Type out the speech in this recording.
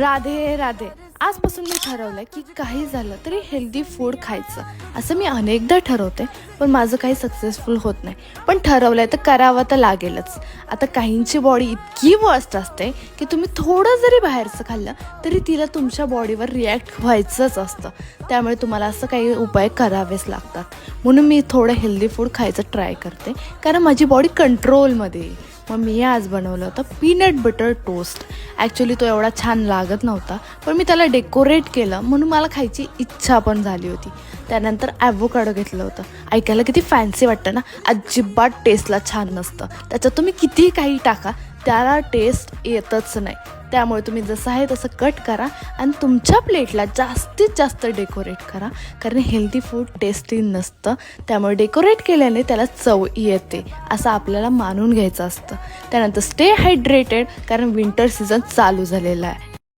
राधे राधे. आजपासून मी ठरवलं की काही झालं तरी हेल्दी फूड खायचं. असं मी अनेकदा ठरवते पण माझं काही सक्सेसफुल होत नाही. पण ठरवलं आहे तर करावं तर लागेलच. आता काहींची बॉडी इतकी वर्स्ट असते की तुम्ही थोडं जरी बाहेरचं खाल्लं तरी तिला तुमच्या बॉडीवर रिॲक्ट व्हायचंच असतं. त्यामुळे तुम्हाला असं काही उपाय करावेच लागतात. म्हणून मी थोडं हेल्दी फूड खायचं ट्राय करते कारण माझी बॉडी कंट्रोलमध्ये येईल. मग मी आज बनवलं होतं पीनट बटर टोस्ट. ॲक्च्युली तो एवढा छान लागत नव्हता पण मी त्याला डेकोरेट केलं म्हणून मला खायची इच्छा पण झाली होती. त्यानंतर ॲव्होकाडो घेतलं होतं. ऐकायला किती फॅन्सी वाटतं ना, अजिबात टेस्टला छान नसतं. त्याच्यात तुम्ही कितीही काही टाका त्याला टेस्ट येतच नाही. त्यामुळे तुम्ही जसं आहे तसं कट करा आणि तुमच्या प्लेटला जास्तीत जास्त डेकोरेट करा कारण हेल्दी फूड टेस्टी नसतं. त्यामुळे डेकोरेट केल्याने त्याला चव येते असं आपल्याला मानून घ्यायचं असतं. त्यानंतर स्टे हायड्रेटेड कारण विंटर सीझन चालू झालेला आहे.